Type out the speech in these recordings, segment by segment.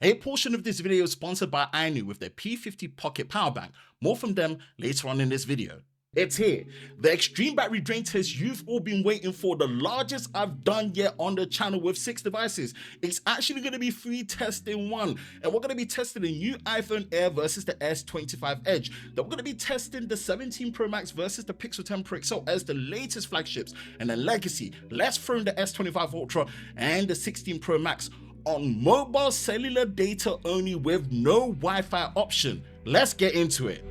A portion of this video is sponsored by INIU with their P50 Pocket Powerbank. More from them later on in this video. It's here, the extreme battery drain test you've all been waiting for, the largest I've done yet on the channel with 6 devices. It's actually going to be 3 tests in one, and we're going to be testing the new iPhone Air versus the S25 Edge. Then we're going to be testing the 17 Pro Max versus the Pixel 10 Pro XL as the latest flagships, and then legacy. Let's throw in the S25 Ultra and the 16 Pro Max on mobile cellular data only with no Wi-Fi option. Let's get into it.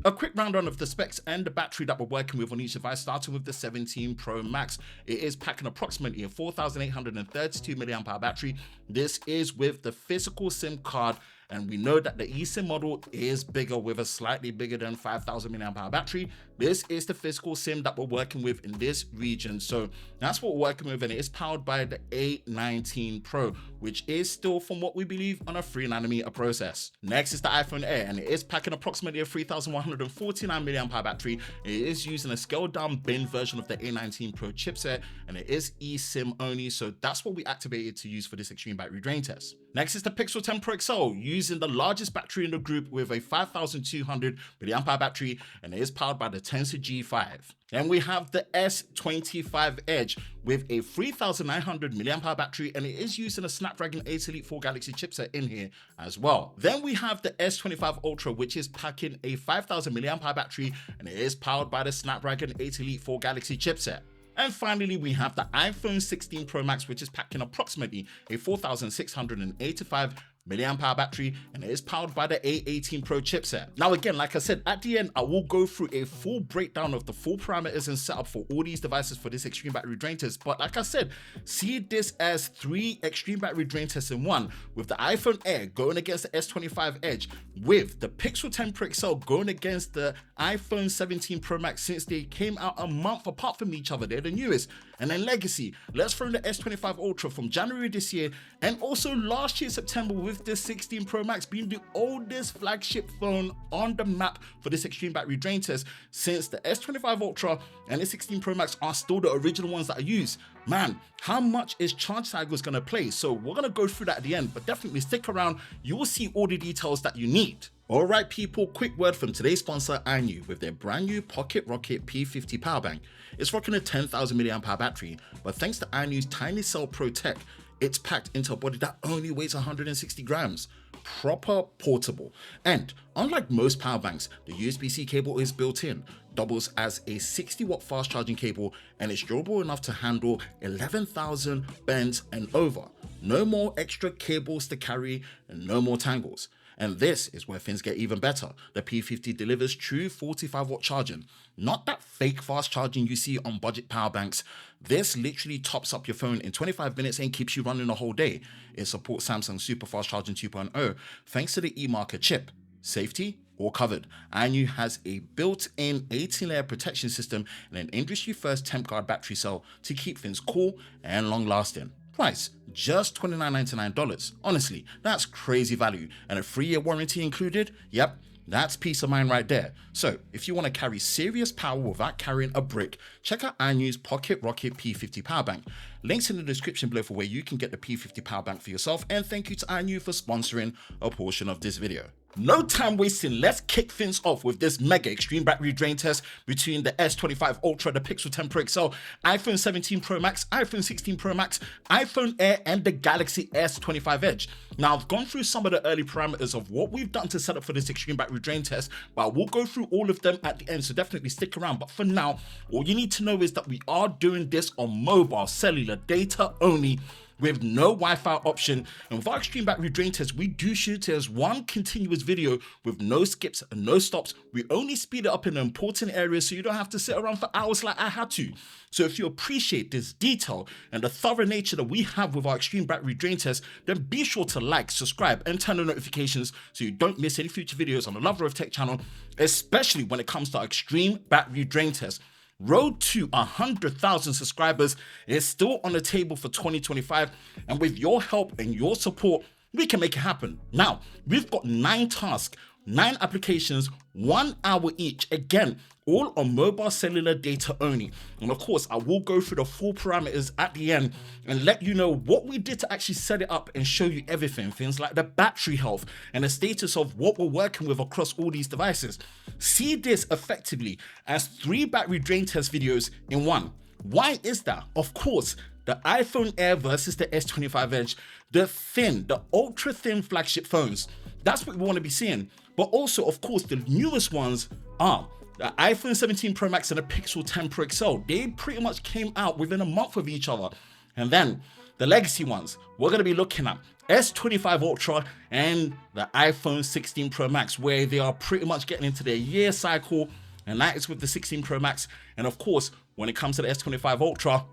A quick rundown of the specs and the battery that we're working with on each device, starting with the 17 Pro Max. It is packing approximately a 4,832 mAh battery. This is with the physical SIM card, and we know that the eSIM model is bigger with a slightly bigger than 5,000 mAh battery. This is the physical SIM that we're working with in this region, so that's what we're working with, and it is powered by the A19 Pro, which is still, from what we believe, on a 3nm process. Next is the iPhone Air, and it is packing approximately a 3,149 mAh battery. It is using a scaled down bin version of the A19 Pro chipset, and it is eSIM only, so that's what we activated to use for this extreme battery drain test. Next is the Pixel 10 Pro XL, using the largest battery in the group with a 5,200 mAh battery, and it is powered by the Tensor G5. Then we have the S25 Edge with a 3,900 mAh battery, and it is using a Snapdragon 8 Elite 4 Galaxy chipset in here as well. Then we have the S25 Ultra, which is packing a 5,000 mAh battery, and it is powered by the Snapdragon 8 Elite 4 Galaxy chipset. And finally, we have the iPhone 16 Pro Max, which is packing approximately a 4,685 mAh battery, and it is powered by the A18 Pro chipset. Now again, like I said, at the end I will go through a full breakdown of the full parameters and setup for all these devices for this extreme battery drain test, but like I said, see this as 3 extreme battery drain tests in one, with the iPhone Air going against the S25 Edge, with the Pixel 10 Pro XL going against the iPhone 17 Pro Max, since they came out a month apart from each other, they're the newest. And then legacy, let's throw in the S25 Ultra from January this year, and also last year September, with the 16 Pro Max being the oldest flagship phone on the map for this extreme battery drain test, since the S25 Ultra and the 16 Pro Max are still the original ones that are used. Man, how much is charge cycles gonna play? So we're gonna go through that at the end, but definitely stick around, you will see all the details that you need. Alright people, quick word from today's sponsor INIU with their brand new Pocket Rocket P50 Powerbank. It's rocking a 10,000 mAh battery, but thanks to INIU's Tiny Cell Pro Tech, it's packed into a body that only weighs 160 grams. Proper portable. And unlike most power banks, the USB-C cable is built in, doubles as a 60-watt fast charging cable, and it's durable enough to handle 11,000 bends and over. No more extra cables to carry and no more tangles. And this is where things get even better. The P50 delivers true 45-watt charging, not that fake fast charging you see on budget power banks. This literally tops up your phone in 25 minutes and keeps you running the whole day. It supports Samsung Super Fast Charging 2.0 thanks to the eMarker chip. Safety, all covered. INIU has a built-in 18-layer protection system and an industry-first temp guard battery cell to keep things cool and long-lasting. Price, just $29.99. Honestly, that's crazy value, and a 3-year warranty included. Yep, that's peace of mind right there. So if you want to carry serious power without carrying a brick, check out INIU's Pocket Rocket P50 Powerbank. Links in the description below for where you can get the P50 Powerbank for yourself, and thank you to INIU for sponsoring a portion of this video. No time wasting, let's kick things off with this mega extreme battery drain test between the S25 Ultra, the Pixel 10 Pro XL, iPhone 17 Pro Max, iPhone 16 Pro Max, iPhone Air, and the Galaxy S25 Edge. Now, I've gone through some of the early parameters of what we've done to set up for this extreme battery drain test, but we'll go through all of them at the end, so definitely stick around. But for now, all you need to know is that we are doing this on mobile cellular data only, with no Wi-Fi option, and with our extreme battery drain test, we do shoot it as one continuous video with no skips and no stops. We only speed it up in the important areas so you don't have to sit around for hours like I had to. So if you appreciate this detail and the thorough nature that we have with our extreme battery drain test, then be sure to like, subscribe, and turn on notifications so you don't miss any future videos on the Lover of Tech channel, especially when it comes to our extreme battery drain test. Road to 100,000 subscribers is still on the table for 2025, and with your help and your support, we can make it happen. Now, we've got 9 tasks, 9 applications, 1 hour each. Again, all on mobile cellular data only. And of course, I will go through the full parameters at the end and let you know what we did to actually set it up and show you everything. Things like the battery health and the status of what we're working with across all these devices. See this effectively as 3 battery drain test videos in one. Why is that? Of course, the iPhone Air versus the S25 Edge, the ultra thin flagship phones. That's what we want to be seeing. But also, of course, the newest ones are the iPhone 17 Pro Max and the Pixel 10 Pro XL. They pretty much came out within a month of each other. And then the legacy ones, we're going to be looking at S25 Ultra and the iPhone 16 Pro Max, where they are pretty much getting into their year cycle. And that is with the 16 Pro Max. And of course, when it comes to the S25 Ultra,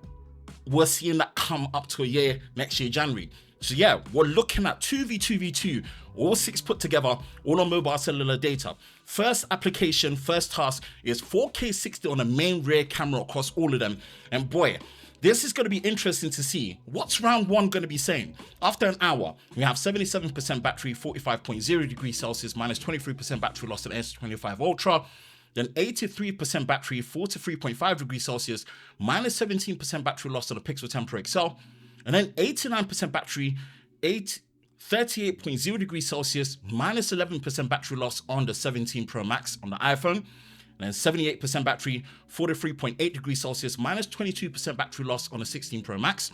we're seeing that come up to a year next year, January. So yeah, we're looking at 2v2v2, all 6 put together, all on mobile cellular data. First application, first task is 4K 60 on the main rear camera across all of them. And boy, this is going to be interesting to see. What's round 1 going to be saying? After an hour, we have 77% battery, 45.0 degrees Celsius, minus 23% battery loss on S25 Ultra. Then 83% battery, 43.5 degrees Celsius, minus 17% battery loss on the Pixel 10 Pro XL. And then 89% battery, 38.0 degrees Celsius, minus 11% battery loss on the 17 Pro Max on the iPhone. And then 78% battery, 43.8 degrees Celsius, minus 22% battery loss on the 16 Pro Max.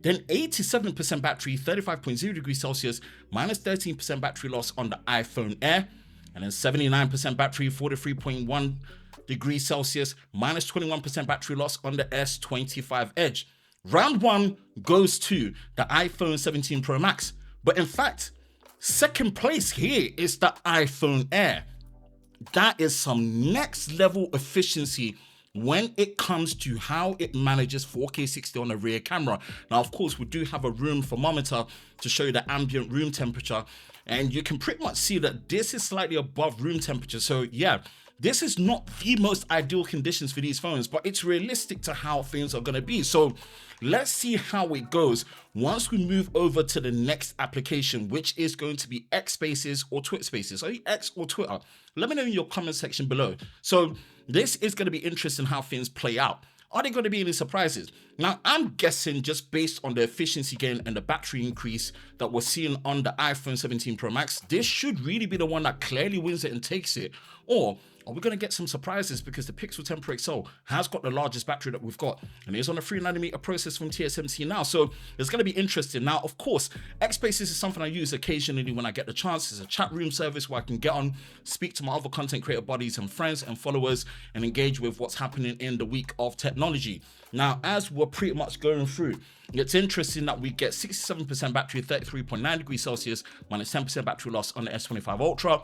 Then 87% battery, 35.0 degrees Celsius, minus 13% battery loss on the iPhone Air. And then 79% battery, 43.1 degrees Celsius, minus 21% battery loss on the S25 Edge. Round 1 goes to the iPhone 17 Pro Max. But in fact, second place here is the iPhone Air. That is some next level efficiency when it comes to how it manages 4K 60 on the rear camera. Now, of course, we do have a room thermometer to show you the ambient room temperature, and you can pretty much see that this is slightly above room temperature. So yeah, this is not the most ideal conditions for these phones, but it's realistic to how things are going to be. So let's see how it goes once we move over to the next application, which is going to be X Spaces or Twitter Spaces. Are you X or Twitter? Let me know in your comment section below. So this is going to be interesting how things play out. Are there going to be any surprises? Now, I'm guessing just based on the efficiency gain and the battery increase that we're seeing on the iPhone 17 Pro Max, this should really be the one that clearly wins it and takes it. Or are we going to get some surprises because the Pixel 10 Pro XL has got the largest battery that we've got and it's on a 3nm process from TSMC now. So it's going to be interesting. Now, of course, X Spaces is something I use occasionally when I get the chance. It's a chat room service where I can get on, speak to my other content creator buddies and friends and followers and engage with what's happening in the week of technology. Now, as we're pretty much going through, it's interesting that we get 67% battery, 33.9 degrees Celsius, minus 10% battery loss on the S25 Ultra.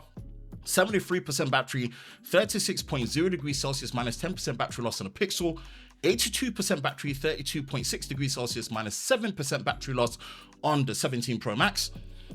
73% battery, 36.0 degrees Celsius, minus 10% battery loss on the Pixel. 82% battery, 32.6 degrees Celsius, minus 7% battery loss on the 17 Pro Max.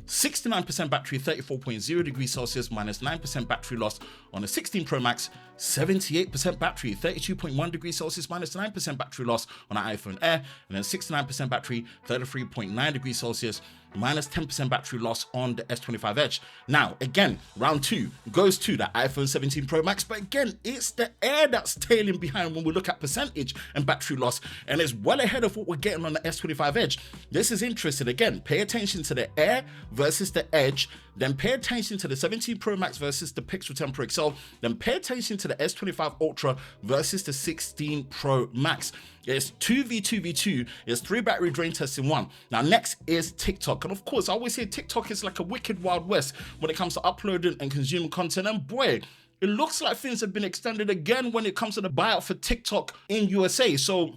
69% battery, 34.0 degrees Celsius, minus 9% battery loss on the 16 Pro Max. 78% battery, 32.1 degrees Celsius, minus 9% battery loss on the iPhone Air. And then 69% battery, 33.9 degrees Celsius, minus 10% battery loss on the S25 Edge. Now, again, round 2 goes to the iPhone 17 Pro Max, but again, it's the Air that's tailing behind when we look at percentage and battery loss, and it's well ahead of what we're getting on the S25 Edge. This is interesting. Again, pay attention to the Air versus the Edge, then pay attention to the 17 Pro Max versus the Pixel 10 Pro XL, then pay attention to the S25 Ultra versus the 16 Pro Max. It's 2v2v2, it's 3 battery drain tests in one. Now, next is TikTok. And of course, I always say TikTok is like a wicked wild west when it comes to uploading and consuming content. And boy, it looks like things have been extended again when it comes to the buyout for TikTok in USA. So,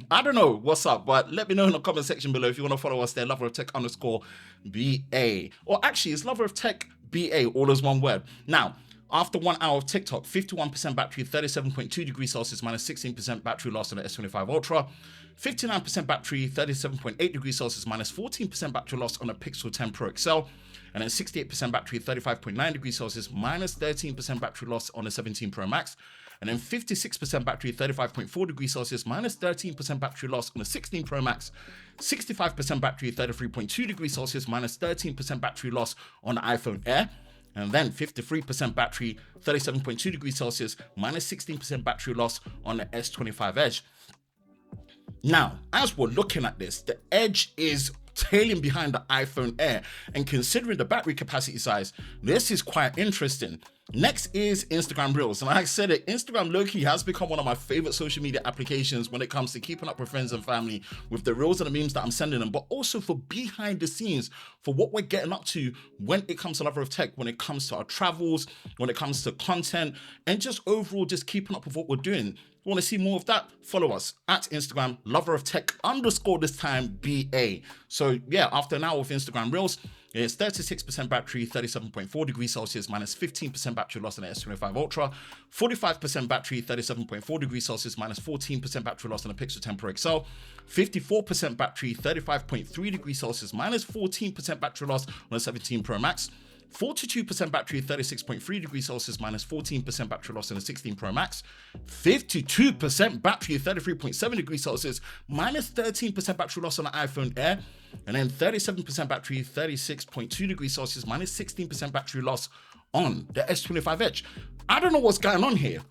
I don't know what's up, but let me know in the comment section below if you want to follow us there, Lover of Tech _BA. Or actually, it's Lover of Tech BA, all as one word. Now, after 1 hour of TikTok, 51% battery, 37.2 degrees Celsius, minus 16% battery loss on the S25 Ultra. 59% battery, 37.8 degrees Celsius, minus 14% battery loss on the Pixel 10 Pro XL. And then 68% battery, 35.9 degrees Celsius, minus 13% battery loss on the 17 Pro Max. And then 56% battery, 35.4 degrees Celsius, minus 13% battery loss on the 16 Pro Max. 65% battery, 33.2 degrees Celsius, minus 13% battery loss on the iPhone Air. And then 53% battery, 37.2 degrees Celsius, minus 16% battery loss on the S25 Edge. Now, as we're looking at this, the Edge is tailing behind the iPhone Air, and considering the battery capacity size, this is quite interesting. Next is Instagram Reels, and like I said it, Instagram low-key has become one of my favorite social media applications when it comes to keeping up with friends and family, with the reels and the memes that I'm sending them, but also for behind the scenes, for what we're getting up to when it comes to Lover of Tech, when it comes to our travels, when it comes to content, and just overall just keeping up with what we're doing. Want to see more of that? Follow us at Instagram, Lover of Tech _ this time BA. So yeah, after an hour of Instagram Reels, it's 36% battery, 37.4 degrees Celsius, minus 15% battery loss on the S25 Ultra, 45% battery, 37.4 degrees Celsius, minus 14% battery loss on the Pixel 10 Pro XL, 54% battery, 35.3 degrees Celsius, minus 14% battery loss on the 17 Pro Max, 42% battery, 36.3 degrees Celsius, minus 14% battery loss on the 16 Pro Max, 52% battery, 33.7 degrees Celsius, minus 13% battery loss on the iPhone Air, and then 37% battery, 36.2 degrees Celsius, minus 16% battery loss on the S25 Edge. I don't know what's going on here,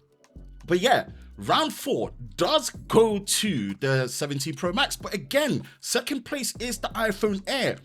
but yeah, round 4 does go to the 17 Pro Max, but again, second place is the iPhone Air.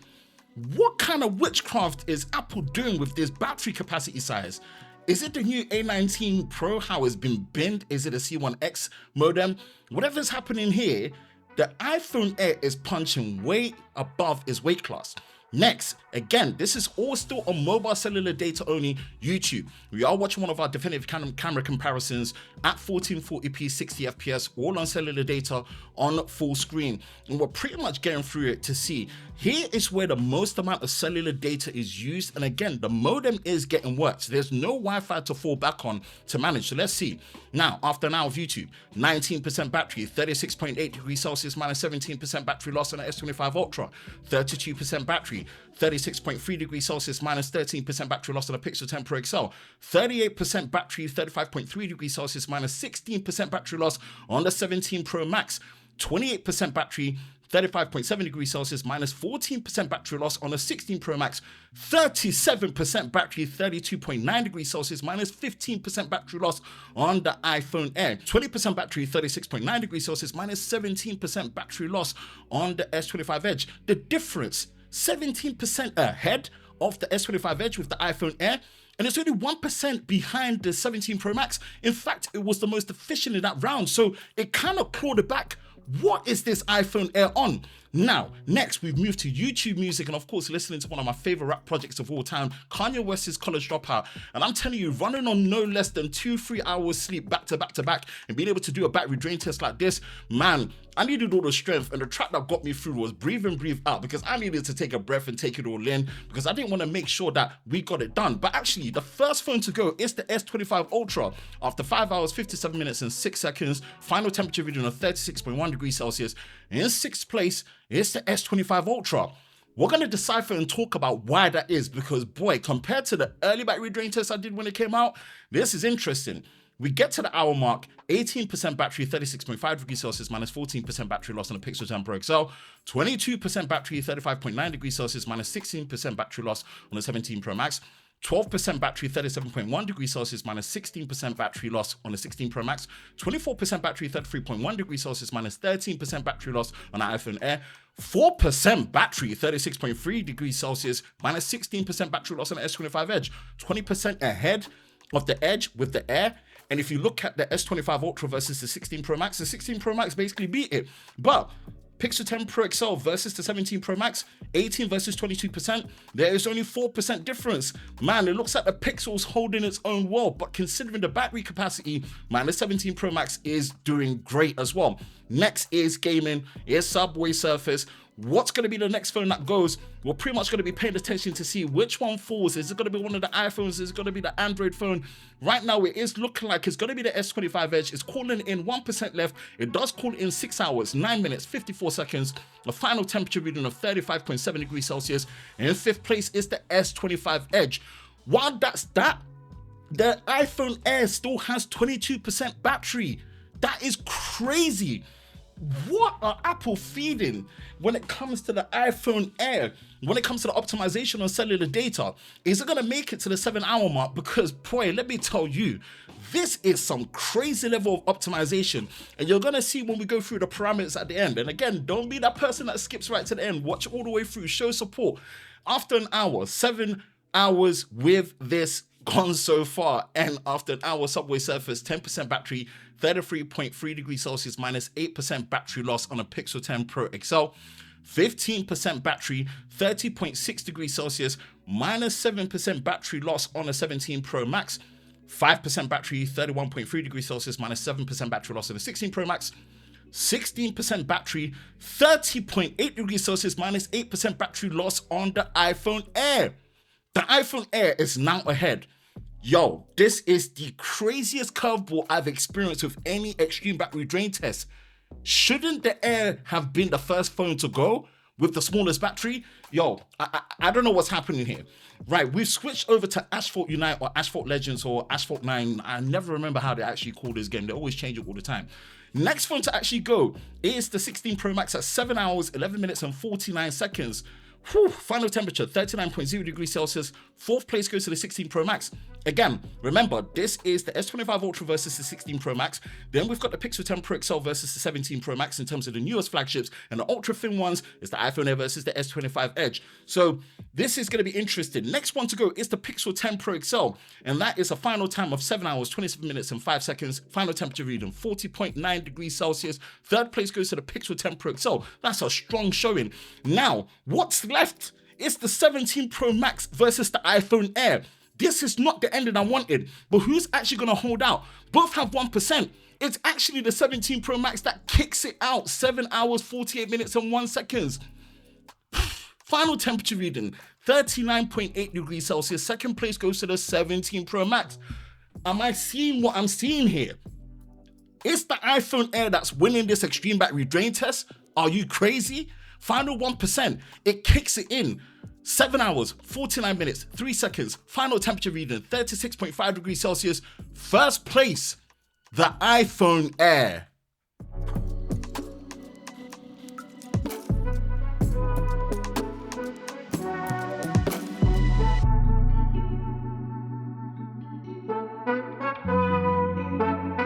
What kind of witchcraft is Apple doing with this battery capacity size? Is it the new A19 Pro, how it's been binned? Is it a C1X modem? Whatever's happening here, the iPhone Air is punching way above its weight class. Next, again, this is all still on mobile cellular data only YouTube. We are watching one of our definitive camera comparisons at 1440p 60 fps, all on cellular data on full screen. And we're pretty much getting through it to see. Here is where the most amount of cellular data is used. And again, the modem is getting worked. There's no Wi-Fi to fall back on to manage. So let's see. Now, after an hour of YouTube, 19% battery, 36.8 degrees Celsius, minus 17% battery loss on the S25 Ultra, 32% battery, 36.3 degrees Celsius, minus 13% battery loss on the Pixel 10 Pro XL, 38% battery, 35.3 degrees Celsius, minus 16% battery loss on the 17 Pro Max, 28% battery, 35.7 degrees Celsius, minus 14% battery loss on the 16 Pro Max, 37% battery, 32.9 degrees Celsius, minus 15% battery loss on the iPhone Air, 20% battery, 36.9 degrees Celsius, minus 17% battery loss on the S25 Edge. The difference, 17% ahead of the S25 Edge with the iPhone Air, and it's only 1% behind the 17 Pro Max. In fact, it was the most efficient in that round, so it kind of clawed it back. What is this iPhone Air on? Now, next, we've moved to YouTube Music and, of course, listening to one of my favorite rap projects of all time, Kanye West's College Dropout. And I'm telling you, running on no less than 2-3 hours sleep back to back to back and being able to do a battery drain test like this, man, I needed all the strength, and the track that got me through was Breathe In, Breathe Out, because I needed to take a breath and take it all in, because I didn't want to make sure that we got it done. But actually, the first phone to go is the S25 Ultra. After 5 hours, 57 minutes and 6 seconds, final temperature reading of 36.1 degrees Celsius. In 6th place is the S25 Ultra. We're going to decipher and talk about why that is, because boy, compared to the early battery drain test I did when it came out, this is interesting. We get to the hour mark, 18% battery, 36.5 degrees Celsius, minus 14% battery loss on the Pixel 10 Pro XL, 22% battery, 35.9 degrees Celsius, minus 16% battery loss on the 17 Pro Max, 12% battery, 37.1 degrees Celsius, minus 16% battery loss on the 16 Pro Max, 24% battery, 33.1 degrees Celsius, minus 13% battery loss on the iPhone Air, 4% battery, 36.3 degrees Celsius, minus 16% battery loss on the S25 Edge, 20% ahead of the Edge with the Air. And if you look at the S25 Ultra versus the 16 Pro Max, the 16 Pro Max basically beat it. But Pixel 10 Pro XL versus the 17 Pro Max, 18 versus 22%, there is only 4% difference. Man, it looks like the Pixel's holding its own well, but considering the battery capacity, man, the 17 Pro Max is doing great as well. Next is gaming, is Subway Surface. What's going to be the next phone that goes? We're pretty much going to be paying attention to see which one falls. Is it going to be one of the iPhones? Is it going to be the Android phone? Right now, it is looking like it's going to be the S25 Edge. It's calling in 1% left. It does call in 6 hours, 9 minutes, 54 seconds. A final temperature reading of 35.7 degrees Celsius. And in 5th place is the S25 Edge. While that's that, the iPhone Air still has 22% battery. That is crazy. What are Apple feeding when it comes to the iPhone Air? When it comes to the optimization on cellular data? Is it going to make it to the 7-hour mark? Because boy, let me tell you, this is some crazy level of optimization, and you're going to see when we go through the parameters at the end. And again, don't be that person that skips right to the end. Watch all the way through, show support. After an hour, 7 hours with this gone so far, and after an hour subway surface, 10% battery, 33.3 degrees Celsius, minus 8% battery loss on a Pixel 10 Pro XL, 15% battery, 30.6 degrees Celsius, minus 7% battery loss on a 17 Pro Max, 5% battery, 31.3 degrees Celsius, minus 7% battery loss on a 16 Pro Max, 16% battery, 30.8 degrees Celsius, minus 8% battery loss on the iPhone Air. The iPhone Air is now ahead. Yo, this is the craziest curveball I've experienced with any extreme battery drain test. Shouldn't the Air have been the first phone to go with the smallest battery? Yo, I don't know what's happening here. Right, we've switched over to Asphalt Unite or Asphalt Legends or Asphalt 9. I never remember how they actually call this game. They always change it all the time. Next phone to actually go is the 16 Pro Max at 7 hours, 11 minutes and 49 seconds. Whew, final temperature 39.0 degrees Celsius. Fourth place goes to the 16 Pro Max. Again, remember, this is the S25 Ultra versus the 16 Pro Max. Then we've got the Pixel 10 Pro XL versus the 17 Pro Max in terms of the newest flagships, and the ultra thin ones is the iPhone Air versus the S25 Edge. So this is going to be interesting. Next one to go is the Pixel 10 Pro XL, and that is a final time of 7 hours, 27 minutes and 5 seconds. Final temperature reading 40.9 degrees Celsius. Third place goes to the Pixel 10 Pro XL. That's a strong showing. Now, what's left is the 17 Pro Max versus the iPhone Air. This is not the ending I wanted, but who's actually going to hold out? Both have 1%. It's actually the 17 Pro Max that kicks it out. 7 hours, 48 minutes and 1 second. Final temperature reading, 39.8 degrees Celsius. Second place goes to the 17 Pro Max. Am I seeing what I'm seeing here? It's the iPhone Air that's winning this extreme battery drain test. Are you crazy? Final 1%, it kicks it in. 7 hours, 49 minutes, 3 seconds. Final temperature reading, 36.5 degrees Celsius. First place, the iPhone Air.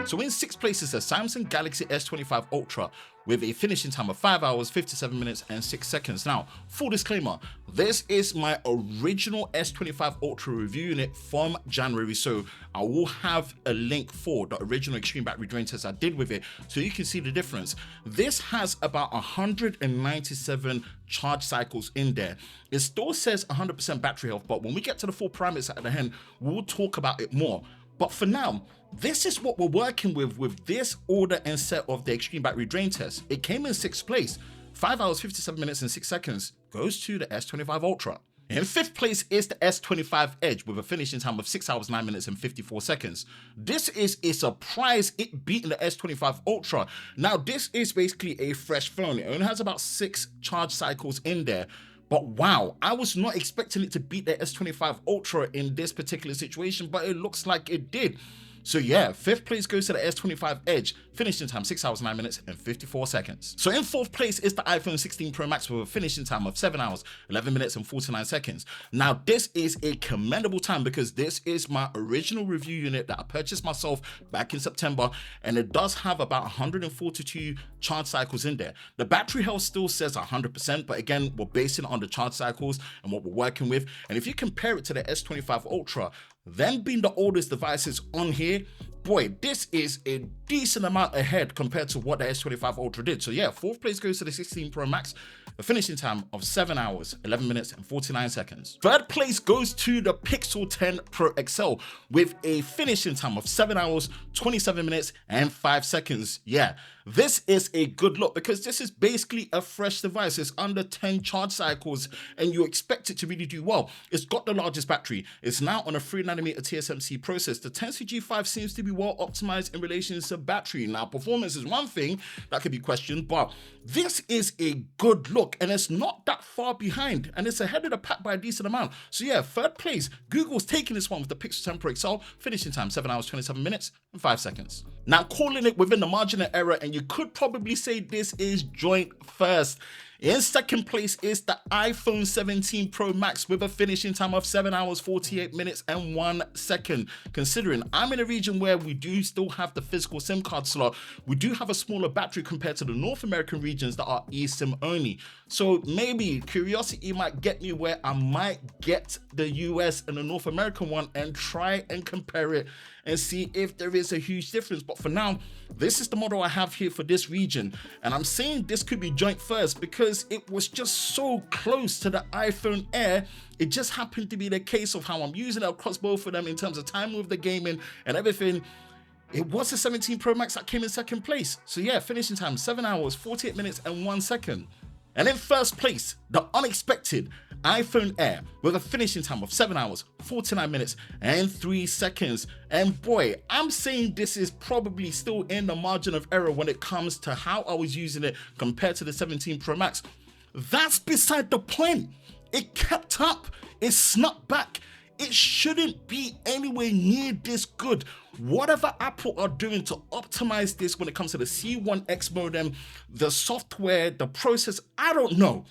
So in 6th place is the Samsung Galaxy S25 Ultra with a finishing time of 5 hours, 57 minutes and 6 seconds. Now, full disclaimer, this is my original S25 Ultra review unit from January, so I will have a link for the original extreme battery drain test I did with it so you can see the difference. This has about 197 charge cycles in there. It still says 100% battery health, but when we get to the full parameters at the end, we'll talk about it more. But for now, this is what we're working with this order and set of the extreme battery drain test. It came in 6th place, 5 hours, 57 minutes and 6 seconds, goes to the S25 Ultra. In 5th place is the S25 Edge with a finishing time of 6 hours, 9 minutes and 54 seconds. This is a surprise, it beating the S25 Ultra. Now, this is basically a fresh phone. It only has about 6 charge cycles in there. But wow, I was not expecting it to beat the S25 Ultra in this particular situation, but it looks like it did. So yeah, 5th place goes to the S25 Edge, finishing time 6 hours, 9 minutes and 54 seconds. So in 4th place is the iPhone 16 Pro Max with a finishing time of 7 hours, 11 minutes and 49 seconds. Now this is a commendable time because this is my original review unit that I purchased myself back in September, and it does have about 142 charge cycles in there. The battery health still says 100%, but again, we're basing it on the charge cycles and what we're working with. And if you compare it to the S25 Ultra, them being the oldest devices on here, boy, this is a decent amount ahead compared to what the S25 Ultra did. So yeah, 4th place goes to the 16 Pro Max, a finishing time of 7 hours, 11 minutes and 49 seconds. 3rd place goes to the Pixel 10 Pro XL with a finishing time of 7 hours, 27 minutes and 5 seconds. Yeah, this is a good look because this is basically a fresh device. It's under 10 charge cycles and you expect it to really do well. It's got the largest battery. It's now on a 3nm TSMC process. The Tensor G5 seems to be well optimized in relation to better battery. Now, performance is one thing that could be questioned, but this is a good look and it's not that far behind and it's ahead of the pack by a decent amount. So yeah, third place, Google's taking this one with the Pixel 10 Pro XL, finishing time 7 hours, 27 minutes and 5 seconds. Now, calling it within the margin of error, and you could probably say this is joint first. In second place is the iPhone 17 Pro Max with a finishing time of 7 hours, 48 minutes and 1 second. Considering I'm in a region where we do still have the physical SIM card slot, we do have a smaller battery compared to the North American regions that are eSIM only. So maybe curiosity might get me where I might get the US and the North American one and try and compare it and see if there is a huge difference. But for now, this is the model I have here for this region. And I'm saying this could be joint first because it was just so close to the iPhone Air. It just happened to be the case of how I'm using it across both of them in terms of time with the gaming and everything. It was the 17 Pro Max that came in second place. So yeah, finishing time 7 hours, 48 minutes and 1 second. And in first place, the unexpected iPhone Air with a finishing time of 7 hours, 49 minutes and 3 seconds. And boy, I'm saying this is probably still in the margin of error when it comes to how I was using it compared to the 17 Pro Max. That's beside the point. It kept up, it snuck back. It shouldn't be anywhere near this good. Whatever Apple are doing to optimize this when it comes to the C1X modem, the software, the process, I don't know.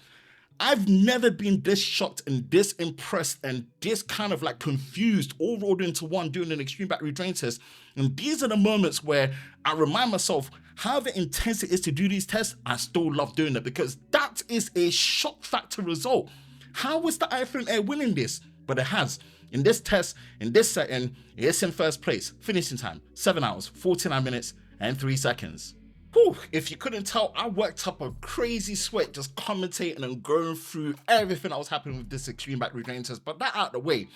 I've never been this shocked and this impressed and this kind of like confused all rolled into one doing an extreme battery drain test. And these are the moments where I remind myself, however intense it is to do these tests, I still love doing it because that is a shock factor result. How is the iPhone Air winning this? But it has. In this test, in this setting, it's in first place. Finishing time, 7 hours, 49 minutes and 3 seconds. Whew, if you couldn't tell, I worked up a crazy sweat just commentating and going through everything that was happening with this extreme battery drain test. But that out of the way,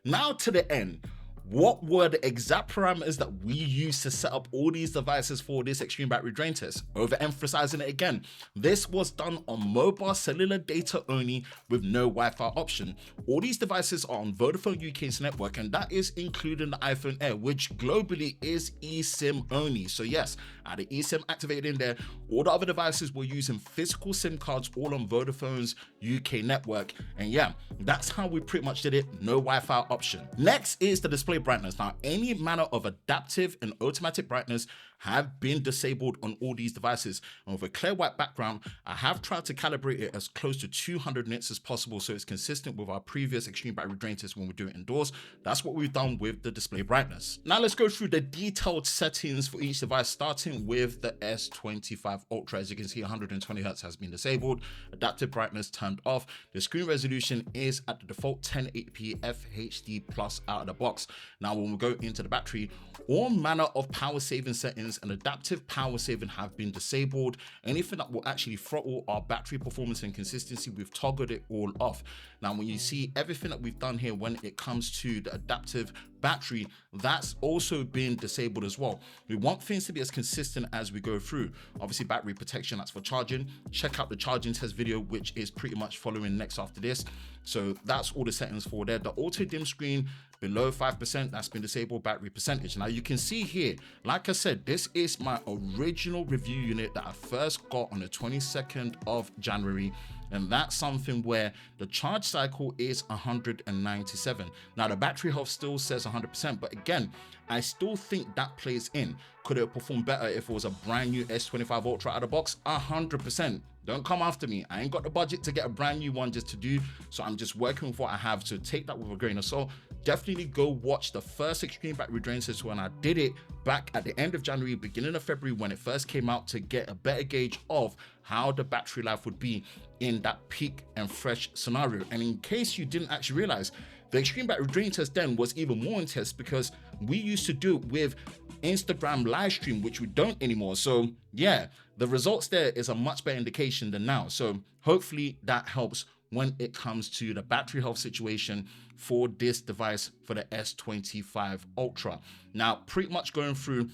now to the end. What were the exact parameters that we used to set up all these devices for this extreme battery drain test? Overemphasizing it again, this was done on mobile cellular data only with no Wi-Fi option. All these devices are on Vodafone UK's network, and that is including the iPhone Air, which globally is eSIM only. So yes, I had the eSIM activated in there. All the other devices were using physical SIM cards all on Vodafone's UK network. And yeah, that's how we pretty much did it. No Wi-Fi option. Next is the display brightness. Now, any manner of adaptive and automatic brightness have been disabled on all these devices. And with a clear white background, I have tried to calibrate it as close to 200 nits as possible so it's consistent with our previous extreme battery drain test when we do it indoors. That's what we've done with the display brightness. Now let's go through the detailed settings for each device, starting with the S25 Ultra. As you can see, 120 Hz has been disabled, adaptive brightness turned off. The screen resolution is at the default 1080p FHD plus out of the box. Now when we go into the battery, all manner of power saving settings and adaptive power saving have been disabled. Anything that will actually throttle our battery performance and consistency, we've toggled it all off. Now when you see everything that we've done here when it comes to the adaptive battery, that's also been disabled as well. We want things to be as consistent as we go through. Obviously battery protection, that's for charging. Check out the charging test video, which is pretty much following next after this. So that's all the settings for there. The auto dim screen below 5%, that's been disabled. Battery percentage, now you can see here, like I said, this is my original review unit that I first got on the 22nd of January. And that's something where the charge cycle is 197. Now the battery health still says 100%, but again, I still think that plays in. Could it perform better if it was a brand new S25 Ultra out of the box? 100%. Don't come after me. I ain't got the budget to get a brand new one just to do, so I'm just working with what I have, so take that with a grain of salt. Definitely go watch the first extreme battery drain test when I did it back at the end of January, beginning of February when it first came out, to get a better gauge of how the battery life would be in that peak and fresh scenario. And in case you didn't actually realize, the extreme battery drain test then was even more intense because we used to do it with Instagram live stream, which we don't anymore. So yeah, the results there is a much better indication than now. So hopefully that helps when it comes to the battery health situation for this device, for the S25 Ultra. Now, pretty much going through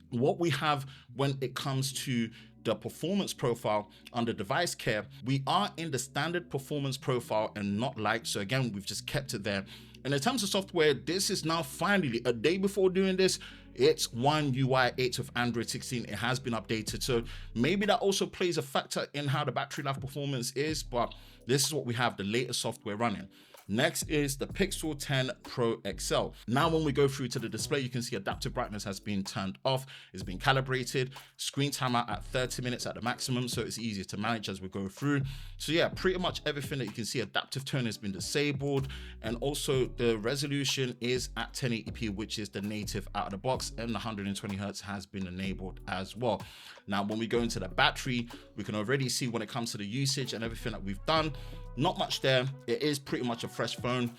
what we have when it comes to the performance profile under device care, we are in the standard performance profile and not light. So again, we've just kept it there. And in terms of software, this is now finally, a day before doing this, It's One UI 8 with Android 16. It has been updated, so maybe that also plays a factor in how the battery life performance is, but this is what we have, the latest software running. Next is the Pixel 10 Pro XL. Now when we go through to the display, you can see adaptive brightness has been turned off, it's been calibrated, screen timer at 30 minutes at the maximum, so it's easier to manage as we go through. So yeah, pretty much everything that you can see, adaptive tone has been disabled, and also the resolution is at 1080p, which is the native out of the box, and the 120 Hz has been enabled as well. Now when we go into the battery, we can already see when it comes to the usage and everything that we've done, not much there. It is pretty much a fresh phone.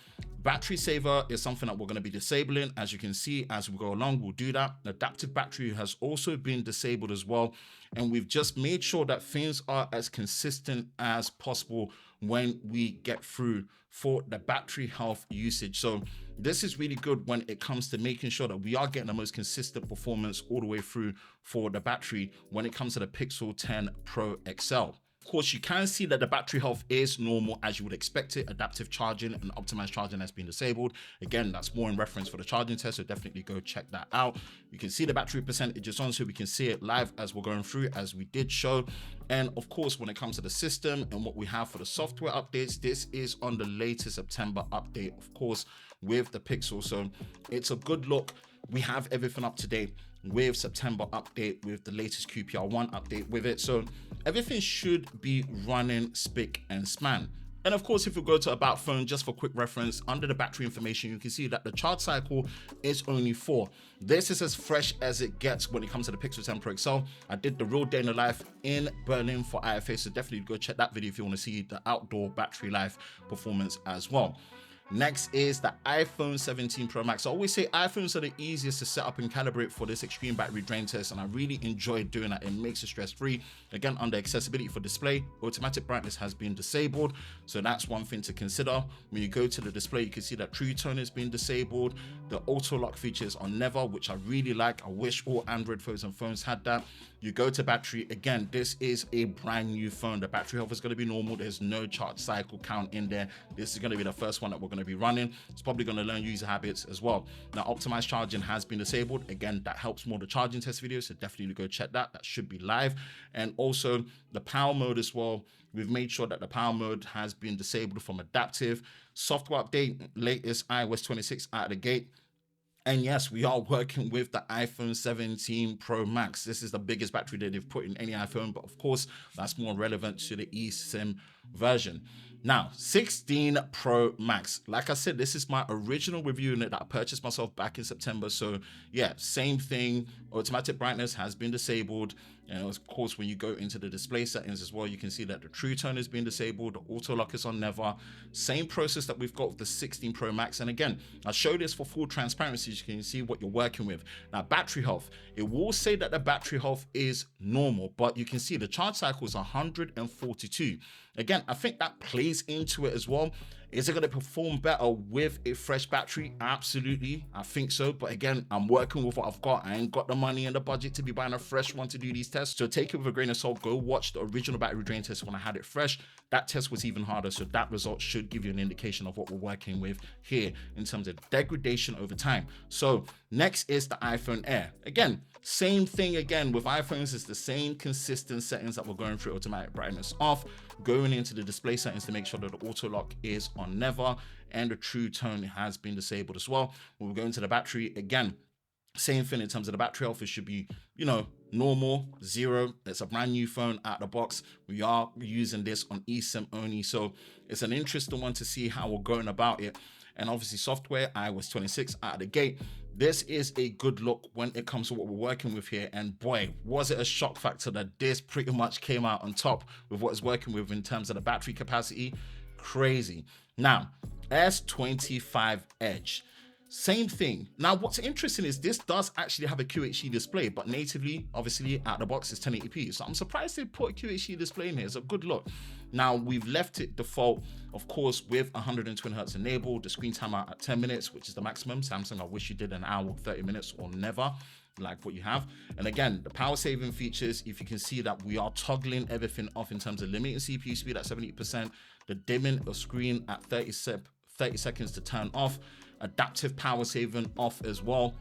Battery saver is something that we're going to be disabling. As you can see, as we go along, we'll do that. Adaptive battery has also been disabled as well. And we've just made sure that things are as consistent as possible when we get through for the battery health usage. So this is really good when it comes to making sure that we are getting the most consistent performance all the way through for the battery when it comes to the Pixel 10 Pro XL. Of course, you can see that the battery health is normal as you would expect it. Adaptive charging and optimized charging has been disabled. Again, that's more in reference for the charging test, so definitely go check that out. You can see the battery percentages on, so we can see it live as we're going through, as we did show. And of course, when it comes to the system and what we have for the software updates, this is on the latest September update, of course, with the Pixel. So it's a good look. We have everything up to date with September update, with the latest QPR1 update with it. So everything should be running spick and span. And of course, if we go to about phone, just for quick reference, under the battery information, you can see that the charge cycle is only 4. This is as fresh as it gets when it comes to the Pixel 10 Pro XL. I did the real day in the life in Berlin for IFA, so definitely go check that video if you want to see the outdoor battery life performance as well. Next is the iPhone 17 Pro Max. I always say iPhones are the easiest to set up and calibrate for this extreme battery drain test, and I really enjoy doing that. It makes it stress-free. Again, under accessibility for display, automatic brightness has been disabled, so that's one thing to consider. When you go to the display, you can see that True Tone has been disabled. The auto lock features are never, which I really like. I wish all Android phones and phones had that. You go to battery, again, this is a brand new phone. The battery health is going to be normal. There's no charge cycle count in there. This is going to be the first one that we're going to be running. It's probably going to learn user habits as well. Now, optimized charging has been disabled. Again, that helps more the charging test videos, so definitely go check that. That should be live. And also the power mode as well. We've made sure that the power mode has been disabled from adaptive. Software update, latest iOS 26 out of the gate. And yes, we are working with the iPhone 17 Pro Max. This is the biggest battery that they've put in any iPhone, but of course, that's more relevant to the eSIM version. Now, 16 Pro Max. Like I said, this is my original review unit that I purchased myself back in September. So yeah, same thing. Automatic brightness has been disabled. And of course, when you go into the display settings as well, you can see that the True Tone has been disabled. The auto lock is on never. Same process that we've got with the 16 Pro Max. And again, I'll show this for full transparency so you can see what you're working with. Now, battery health. It will say that the battery health is normal, but you can see the charge cycle is 142. Again, I think that plays into it as well. Is it going to perform better with a fresh battery? Absolutely, I think so. But again, I'm working with what I've got. I ain't got the money and the budget to be buying a fresh one to do these tests. So take it with a grain of salt. Go watch the original battery drain test when I had it fresh. That test was even harder. So that result should give you an indication of what we're working with here in terms of degradation over time. So next is the iPhone Air. Again, same thing again with iPhones. It's the same consistent settings that we're going through. Automatic brightness off, going into the display settings to make sure that the auto lock is on never, and the True Tone has been disabled as well. When we go into the battery, again, same thing in terms of the battery health. It should be, normal, 0. It's a brand new phone out of the box. We are using this on eSIM only, so it's an interesting one to see how we're going about it. And obviously software, iOS 26 out of the gate. This is a good look when it comes to what we're working with here. And boy, was it a shock factor that this pretty much came out on top with what it's working with in terms of the battery capacity. Crazy. Now, S25 Edge. Same thing. Now, what's interesting is this does actually have a QHD display, but natively, obviously, out of the box is 1080p. So I'm surprised they put a QHD display in here. It's a good look. Now, we've left it default, of course, with 120 Hz enabled, the screen timer at 10 minutes, which is the maximum. Samsung, I wish you did an hour, 30 minutes, or never, like what you have. And again, the power saving features, if you can see that we are toggling everything off in terms of limiting CPU speed at 70%, the dimming of screen at 30 seconds to turn off, adaptive power saving off as well.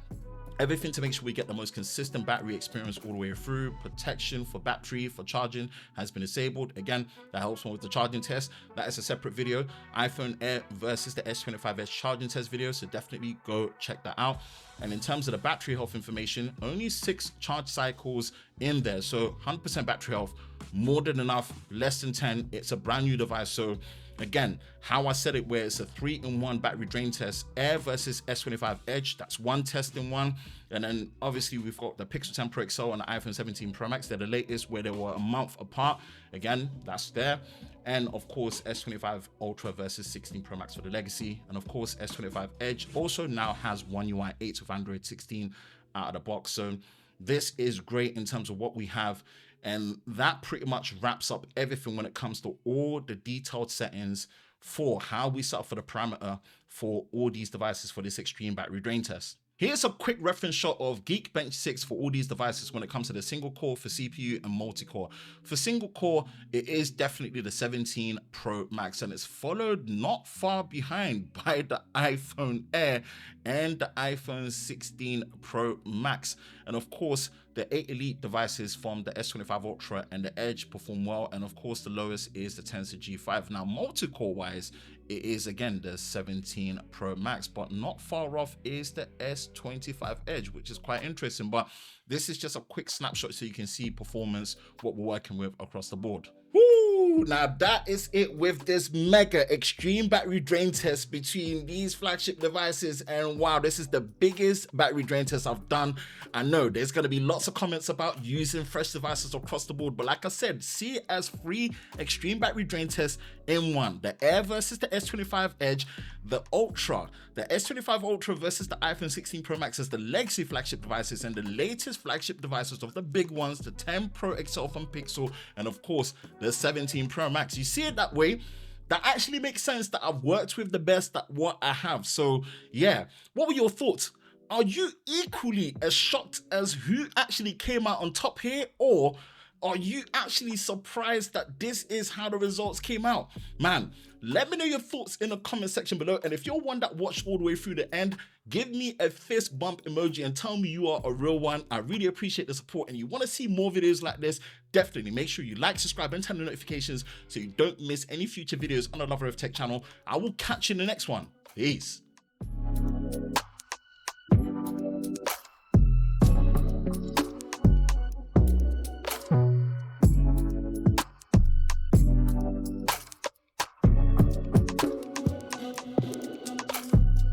Everything to make sure we get the most consistent battery experience all the way through. Protection for battery, for charging has been disabled. Again, that helps one with the charging test. That is a separate video. iPhone Air versus the S25 Edge charging test video. So definitely go check that out. And in terms of the battery health information, only 6 charge cycles in there. So 100% battery health, more than enough, less than 10. It's a brand new device. So again, how I said it, where it's a 3-in-1 battery drain test, Air versus S25 Edge, that's one test in one. And then obviously we've got the Pixel 10 Pro XL and the iPhone 17 Pro Max. They're the latest, where they were a month apart. Again, that's there. And of course, S25 Ultra versus 16 Pro Max for the legacy. And of course, S25 Edge also now has One UI 8 with Android 16 out of the box. So this is great in terms of what we have. And that pretty much wraps up everything when it comes to all the detailed settings for how we set up for the parameter for all these devices for this extreme battery drain test. Here's a quick reference shot of Geekbench 6 for all these devices when it comes to the single core for CPU and multi-core. For single core, it is definitely the 17 Pro Max, and it's followed not far behind by the iPhone Air and the iPhone 16 Pro Max. And of course, the 8 Elite devices from the S25 Ultra and the Edge perform well. And of course, the lowest is the Tensor G5. Now, multi-core wise, it is again the 17 Pro Max, but not far off is the S25 Edge, which is quite interesting. But this is just a quick snapshot so you can see performance, what we're working with across the board. Woo! Now that is it with this mega extreme battery drain test between these flagship devices. And wow, this is the biggest battery drain test I've done. I know there's going to be lots of comments about using fresh devices across the board, but like I said, see it as 3 extreme battery drain tests in one. The Air versus the S25 Edge, the Ultra, the S25 Ultra versus the iPhone 16 Pro Max as the legacy flagship devices, and the latest flagship devices of the big ones, the 10 Pro XL from Pixel, and of course the 17 Pro Max. You see it that way, that actually makes sense that I've worked with the best at what I have. So yeah, what were your thoughts? Are you equally as shocked as who actually came out on top here, or are you actually surprised that this is how the results came out? Man, let me know your thoughts in the comment section below. And if you're one that watched all the way through the end, give me a fist bump emoji and tell me you are a real one. I really appreciate the support, and you want to see more videos like this, definitely make sure you like, subscribe, and turn on the notifications so you don't miss any future videos on the Lover of Tech channel. I will catch you in the next one. Peace.